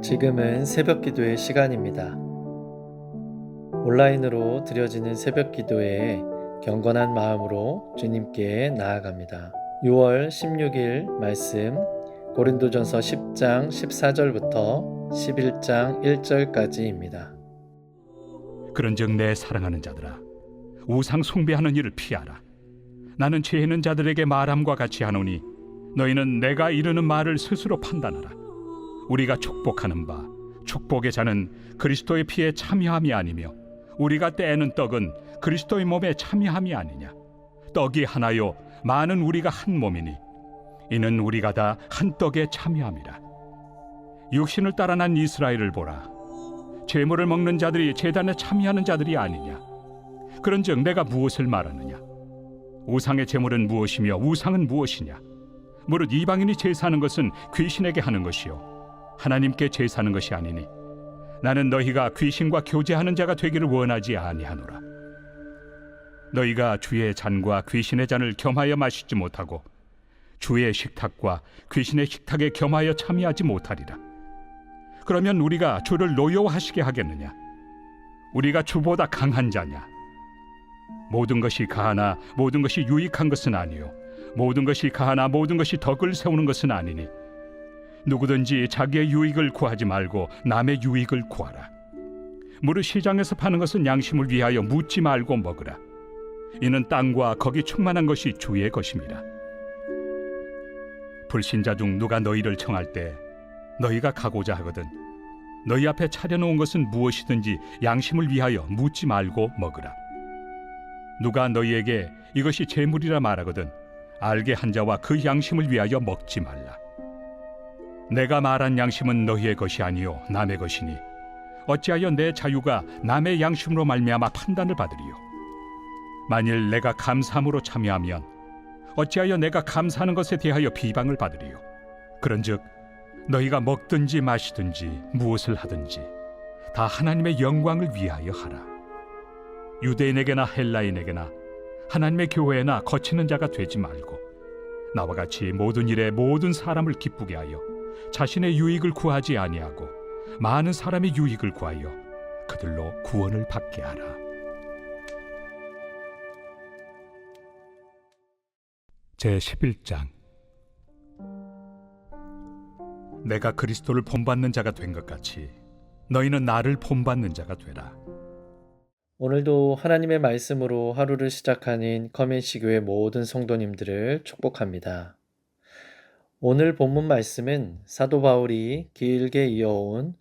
지금은 새벽 기도의 시간입니다. 온라인으로 드려지는 새벽 기도에 경건한 마음으로 주님께 나아갑니다. 6월 16일 말씀 고린도전서 10장 14절부터 11장 1절까지입니다. 그런즉 내 사랑하는 자들아, 우상 숭배하는 일을 피하라. 나는 죄 있는 자들에게 말함과 같이 하노니 너희는 내가 이르는 말을 스스로 판단하라. 우리가 축복하는 바 축복의 자는 그리스도의 피에 참여함이 아니며 우리가 떼는 떡은 그리스도의 몸에 참여함이 아니냐. 떡이 하나요 많은 우리가 한 몸이니 이는 우리가 다 한 떡에 참여함이라. 육신을 따라 난 이스라엘을 보라. 제물을 먹는 자들이 제단에 참여하는 자들이 아니냐. 그런즉 내가 무엇을 말하느냐. 우상의 제물은 무엇이며 우상은 무엇이냐. 무릇 이방인이 제사하는 것은 귀신에게 하는 것이요 하나님께 제사하는 것이 아니니 나는 너희가 귀신과 교제하는 자가 되기를 원하지 아니하노라. 너희가 주의 잔과 귀신의 잔을 겸하여 마시지 못하고 주의 식탁과 귀신의 식탁에 겸하여 참여하지 못하리라. 그러면 우리가 주를 노여워하시게 하겠느냐. 우리가 주보다 강한 자냐. 모든 것이 가하나 모든 것이 유익한 것은 아니요 모든 것이 가하나 모든 것이 덕을 세우는 것은 아니니 누구든지 자기의 유익을 구하지 말고 남의 유익을 구하라. 무릇 시장에서 파는 것은 양심을 위하여 묻지 말고 먹으라. 이는 땅과 거기 충만한 것이 주의 것임이라. 불신자 중 누가 너희를 청할 때 너희가 가고자 하거든 너희 앞에 차려놓은 것은 무엇이든지 양심을 위하여 묻지 말고 먹으라. 누가 너희에게 이것이 제물이라 말하거든 알게 한 자와 그 양심을 위하여 먹지 말라. 내가 말한 양심은 너희의 것이 아니요 남의 것이니 어찌하여 내 자유가 남의 양심으로 말미암아 판단을 받으리요. 만일 내가 감사함으로 참여하면 어찌하여 내가 감사하는 것에 대하여 비방을 받으리요. 그런즉 너희가 먹든지 마시든지 무엇을 하든지 다 하나님의 영광을 위하여 하라. 유대인에게나 헬라인에게나 하나님의 교회에나 거치는 자가 되지 말고 나와 같이 모든 일에 모든 사람을 기쁘게 하여 자신의 유익을 구하지 아니하고 많은 사람의 유익을 구하여 그들로 구원을 받게 하라. 제11장. 내가 그리스도를 본받는 자가 된 것 같이 너희는 나를 본받는 자가 되라. 오늘도 하나님의 말씀으로 하루를 시작하는 커맨시 교회 모든 성도님들을 축복합니다. 오늘 본문 말씀은 사도 바울이 길게 이어온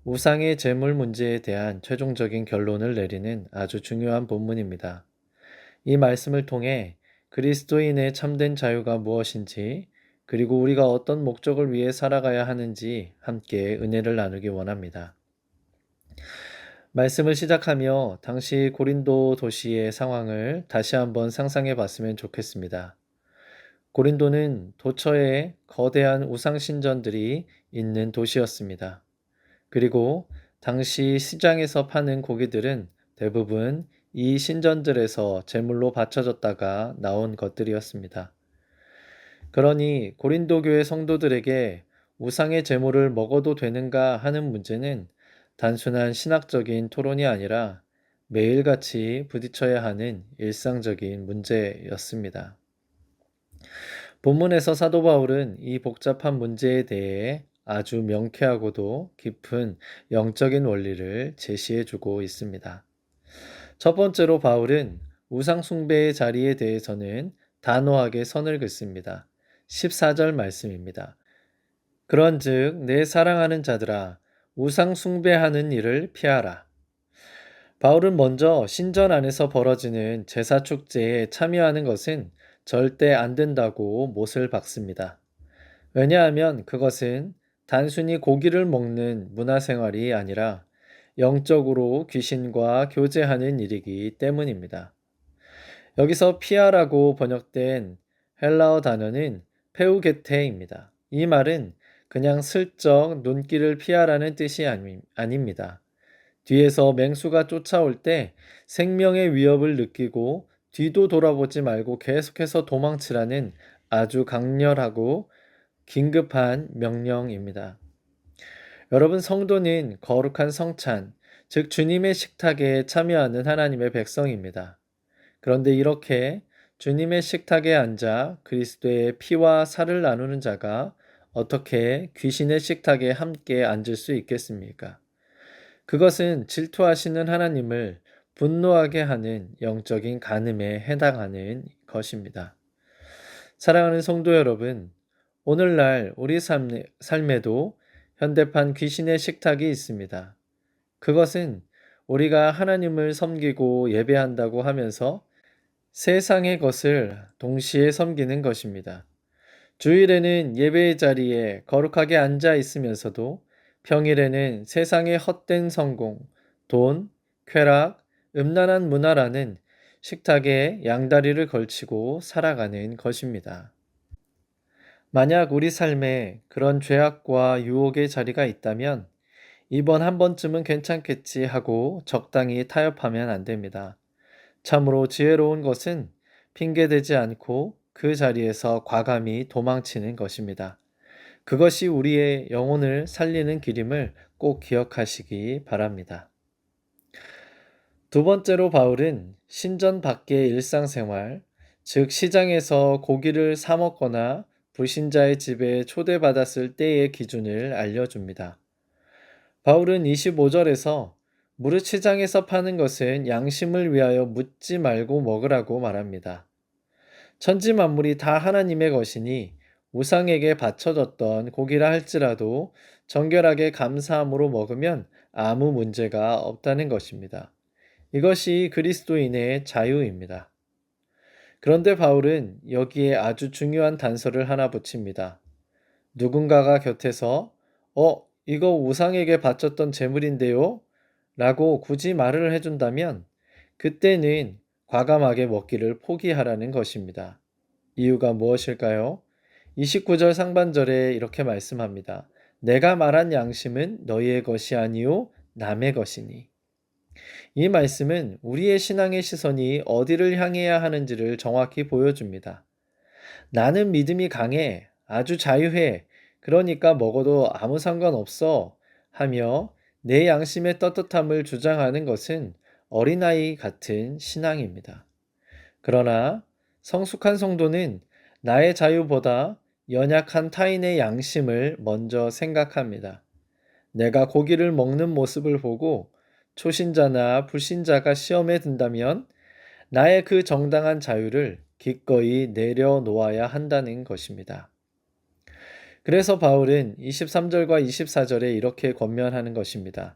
우상의 제물 문제에 대한 최종적인 결론을 내리는 아주 중요한 본문입니다. 이 말씀을 통해 그리스도인의 참된 자유가 무엇인지 그리고 우리가 어떤 목적을 위해 살아가야 하는지 함께 은혜를 나누기 원합니다. 말씀을 시작하며 당시 고린도 도시의 상황을 다시 한번 상상해 봤으면 좋겠습니다. 고린도는 도처에 거대한 우상신전들이 있는 도시였습니다. 그리고 당시 시장에서 파는 고기들은 대부분 이 신전들에서 제물로 바쳐졌다가 나온 것들이었습니다. 그러니 고린도 교회 성도들에게 우상의 제물을 먹어도 되는가 하는 문제는 단순한 신학적인 토론이 아니라 매일같이 부딪혀야 하는 일상적인 문제였습니다. 본문에서 사도 바울은 이 복잡한 문제에 대해 아주 명쾌하고도 깊은 영적인 원리를 제시해주고 있습니다. 첫 번째로 바울은 우상 숭배의 자리에 대해서는 단호하게 선을 긋습니다. 14절 말씀입니다. 그런즉 내 사랑하는 자들아 우상 숭배하는 일을 피하라. 바울은 먼저 신전 안에서 벌어지는 제사 축제에 참여하는 것은 절대 안 된다고 못을 박습니다. 왜냐하면 그것은 단순히 고기를 먹는 문화생활이 아니라 영적으로 귀신과 교제하는 일이기 때문입니다. 여기서 피하라고 번역된 헬라어 단어는 페우게테입니다. 이 말은 그냥 슬쩍 눈길을 피하라는 뜻이 아닙니다. 뒤에서 맹수가 쫓아올 때 생명의 위협을 느끼고 뒤도 돌아보지 말고 계속해서 도망치라는 아주 강렬하고 긴급한 명령입니다. 여러분, 성도는 거룩한 성찬, 즉 주님의 식탁에 참여하는 하나님의 백성입니다. 그런데 이렇게 주님의 식탁에 앉아 그리스도의 피와 살을 나누는 자가 어떻게 귀신의 식탁에 함께 앉을 수 있겠습니까? 그것은 질투하시는 하나님을 분노하게 하는 영적인 간음에 해당하는 것입니다. 사랑하는 성도 여러분, 오늘날 우리 삶에도 현대판 귀신의 식탁이 있습니다. 그것은 우리가 하나님을 섬기고 예배한다고 하면서 세상의 것을 동시에 섬기는 것입니다. 주일에는 예배의 자리에 거룩하게 앉아 있으면서도 평일에는 세상의 헛된 성공, 돈, 쾌락, 음란한 문화라는 식탁에 양다리를 걸치고 살아가는 것입니다. 만약 우리 삶에 그런 죄악과 유혹의 자리가 있다면 이번 한 번쯤은 괜찮겠지 하고 적당히 타협하면 안 됩니다. 참으로 지혜로운 것은 핑계대지 않고 그 자리에서 과감히 도망치는 것입니다. 그것이 우리의 영혼을 살리는 길임을 꼭 기억하시기 바랍니다. 두 번째로 바울은 신전 밖의 일상생활, 즉 시장에서 고기를 사 먹거나 불신자의 집에 초대받았을 때의 기준을 알려줍니다. 바울은 25절에서 무릇 시장에서 파는 것은 양심을 위하여 묻지 말고 먹으라고 말합니다. 천지 만물이 다 하나님의 것이니 우상에게 바쳐졌던 고기라 할지라도 정결하게 감사함으로 먹으면 아무 문제가 없다는 것입니다. 이것이 그리스도인의 자유입니다. 그런데 바울은 여기에 아주 중요한 단서를 하나 붙입니다. 누군가가 곁에서 이거 우상에게 바쳤던 제물인데요? 라고 굳이 말을 해준다면 그때는 과감하게 먹기를 포기하라는 것입니다. 이유가 무엇일까요? 29절 상반절에 이렇게 말씀합니다. 내가 말한 양심은 너희의 것이 아니요 남의 것이니. 이 말씀은 우리의 신앙의 시선이 어디를 향해야 하는지를 정확히 보여줍니다. 나는 믿음이 강해, 아주 자유해, 그러니까 먹어도 아무 상관없어 하며 내 양심의 떳떳함을 주장하는 것은 어린아이 같은 신앙입니다. 그러나 성숙한 성도는 나의 자유보다 연약한 타인의 양심을 먼저 생각합니다. 내가 고기를 먹는 모습을 보고 초신자나 불신자가 시험에 든다면 나의 그 정당한 자유를 기꺼이 내려놓아야 한다는 것입니다. 그래서 바울은 23절과 24절에 이렇게 권면하는 것입니다.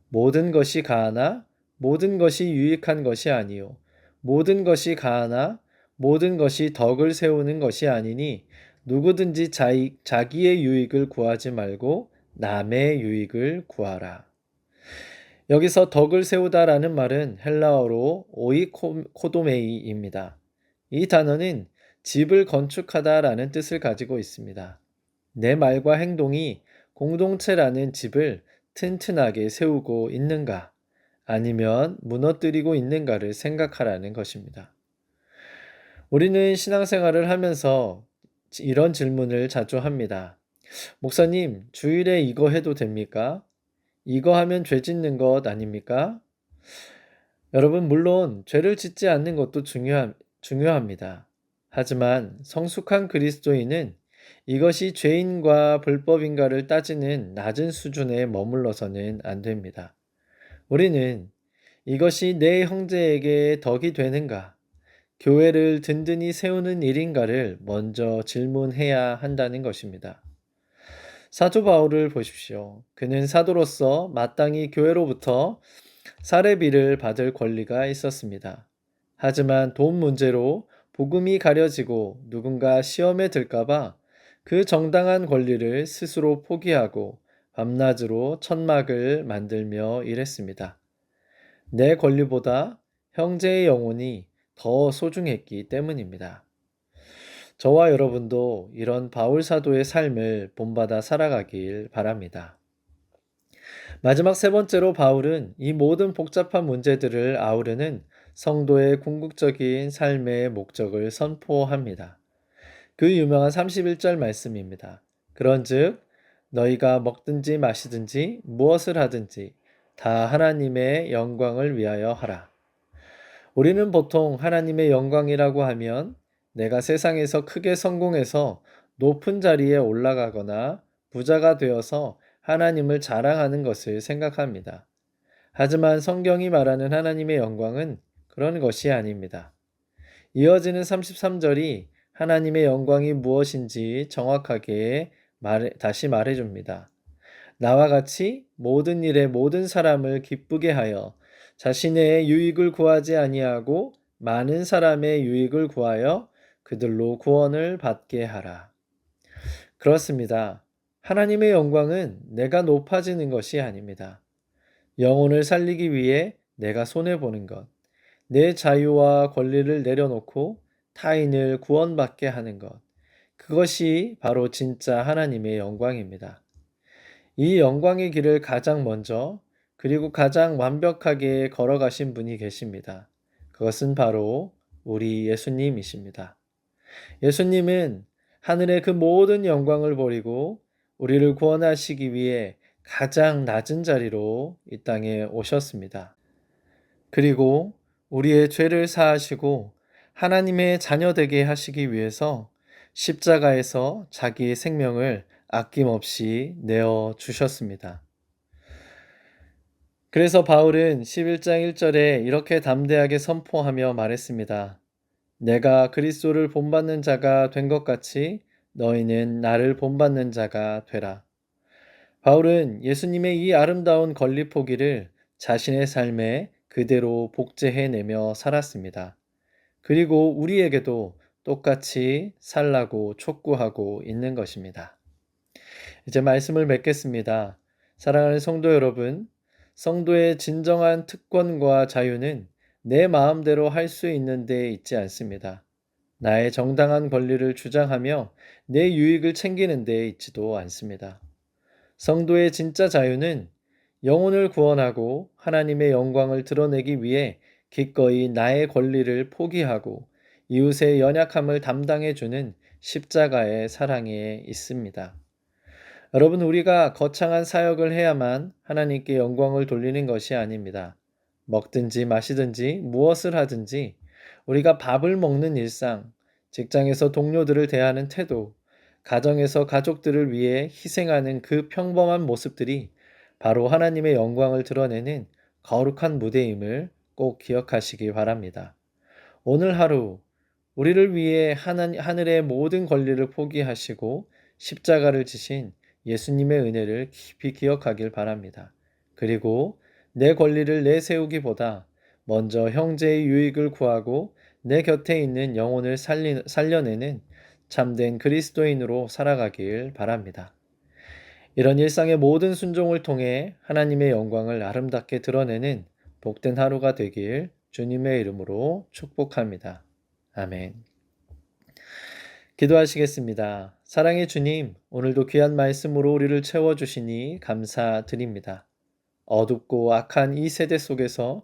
모든 것이 가하나 모든 것이 유익한 것이 아니요 모든 것이 가하나 모든 것이 덕을 세우는 것이 아니니 누구든지 자기의 유익을 구하지 말고 남의 유익을 구하라. 여기서 덕을 세우다라는 말은 헬라어로 오이코도메이입니다. 이 단어는 집을 건축하다라는 뜻을 가지고 있습니다. 내 말과 행동이 공동체라는 집을 튼튼하게 세우고 있는가, 아니면 무너뜨리고 있는가를 생각하라는 것입니다. 우리는 신앙생활을 하면서 이런 질문을 자주 합니다. 목사님, 주일에 이거 해도 됩니까? 이거 하면 죄 짓는 것 아닙니까? 여러분, 물론 죄를 짓지 않는 것도 중요합니다. 하지만 성숙한 그리스도인은 이것이 죄인과 불법인가를 따지는 낮은 수준에 머물러서는 안 됩니다. 우리는 이것이 내 형제에게 덕이 되는가, 교회를 든든히 세우는 일인가를 먼저 질문해야 한다는 것입니다. 사도 바울을 보십시오. 그는 사도로서 마땅히 교회로부터 사례비를 받을 권리가 있었습니다. 하지만 돈 문제로 복음이 가려지고 누군가 시험에 들까봐 그 정당한 권리를 스스로 포기하고 밤낮으로 천막을 만들며 일했습니다. 내 권리보다 형제의 영혼이 더 소중했기 때문입니다. 저와 여러분도 이런 바울 사도의 삶을 본받아 살아가길 바랍니다. 마지막 세 번째로 바울은 이 모든 복잡한 문제들을 아우르는 성도의 궁극적인 삶의 목적을 선포합니다. 그 유명한 31절 말씀입니다. 그런즉 너희가 먹든지 마시든지 무엇을 하든지 다 하나님의 영광을 위하여 하라. 우리는 보통 하나님의 영광이라고 하면 내가 세상에서 크게 성공해서 높은 자리에 올라가거나 부자가 되어서 하나님을 자랑하는 것을 생각합니다. 하지만 성경이 말하는 하나님의 영광은 그런 것이 아닙니다. 이어지는 33절이 하나님의 영광이 무엇인지 정확하게 다시 말해줍니다. 나와 같이 모든 일에 모든 사람을 기쁘게 하여 자신의 유익을 구하지 아니하고 많은 사람의 유익을 구하여 그들로 구원을 받게 하라. 그렇습니다. 하나님의 영광은 내가 높아지는 것이 아닙니다. 영혼을 살리기 위해 내가 손해보는 것, 내 자유와 권리를 내려놓고 타인을 구원받게 하는 것, 그것이 바로 진짜 하나님의 영광입니다. 이 영광의 길을 가장 먼저 그리고 가장 완벽하게 걸어가신 분이 계십니다. 그것은 바로 우리 예수님이십니다. 예수님은 하늘의 그 모든 영광을 버리고 우리를 구원하시기 위해 가장 낮은 자리로 이 땅에 오셨습니다. 그리고 우리의 죄를 사하시고 하나님의 자녀 되게 하시기 위해서 십자가에서 자기의 생명을 아낌없이 내어 주셨습니다. 그래서 바울은 11장 1절에 이렇게 담대하게 선포하며 말했습니다. 내가 그리스도를 본받는 자가 된 것 같이 너희는 나를 본받는 자가 되라. 바울은 예수님의 이 아름다운 권리 포기를 자신의 삶에 그대로 복제해내며 살았습니다. 그리고 우리에게도 똑같이 살라고 촉구하고 있는 것입니다. 이제 말씀을 맺겠습니다. 사랑하는 성도 여러분, 성도의 진정한 특권과 자유는 내 마음대로 할 수 있는 데 있지 않습니다. 나의 정당한 권리를 주장하며 내 유익을 챙기는 데 있지도 않습니다. 성도의 진짜 자유는 영혼을 구원하고 하나님의 영광을 드러내기 위해 기꺼이 나의 권리를 포기하고 이웃의 연약함을 담당해주는 십자가의 사랑에 있습니다. 여러분, 우리가 거창한 사역을 해야만 하나님께 영광을 돌리는 것이 아닙니다. 먹든지 마시든지 무엇을 하든지 우리가 밥을 먹는 일상, 직장에서 동료들을 대하는 태도, 가정에서 가족들을 위해 희생하는 그 평범한 모습들이 바로 하나님의 영광을 드러내는 거룩한 무대임을 꼭 기억하시기 바랍니다. 오늘 하루 우리를 위해 하늘의 모든 권리를 포기하시고 십자가를 지신 예수님의 은혜를 깊이 기억하길 바랍니다. 그리고 내 권리를 내세우기보다 먼저 형제의 유익을 구하고 내 곁에 있는 영혼을 살려내는 참된 그리스도인으로 살아가길 바랍니다. 이런 일상의 모든 순종을 통해 하나님의 영광을 아름답게 드러내는 복된 하루가 되길 주님의 이름으로 축복합니다. 아멘. 기도하시겠습니다. 사랑의 주님, 오늘도 귀한 말씀으로 우리를 채워주시니 감사드립니다. 어둡고 악한 이 세대 속에서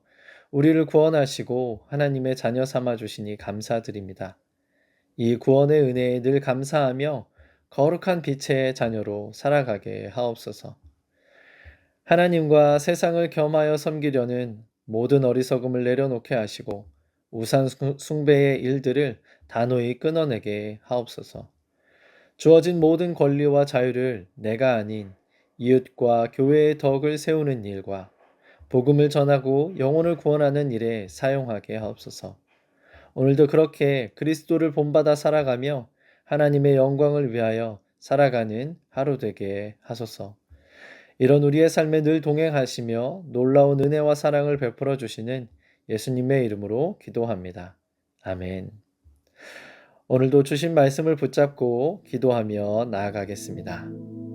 우리를 구원하시고 하나님의 자녀 삼아 주시니 감사드립니다. 이 구원의 은혜에 늘 감사하며 거룩한 빛의 자녀로 살아가게 하옵소서. 하나님과 세상을 겸하여 섬기려는 모든 어리석음을 내려놓게 하시고 우상 숭배의 일들을 단호히 끊어내게 하옵소서. 주어진 모든 권리와 자유를 내가 아닌 이웃과 교회의 덕을 세우는 일과 복음을 전하고 영혼을 구원하는 일에 사용하게 하옵소서. 오늘도 그렇게 그리스도를 본받아 살아가며 하나님의 영광을 위하여 살아가는 하루 되게 하소서. 이런 우리의 삶에 늘 동행하시며 놀라운 은혜와 사랑을 베풀어 주시는 예수님의 이름으로 기도합니다. 아멘. 오늘도 주신 말씀을 붙잡고 기도하며 나아가겠습니다.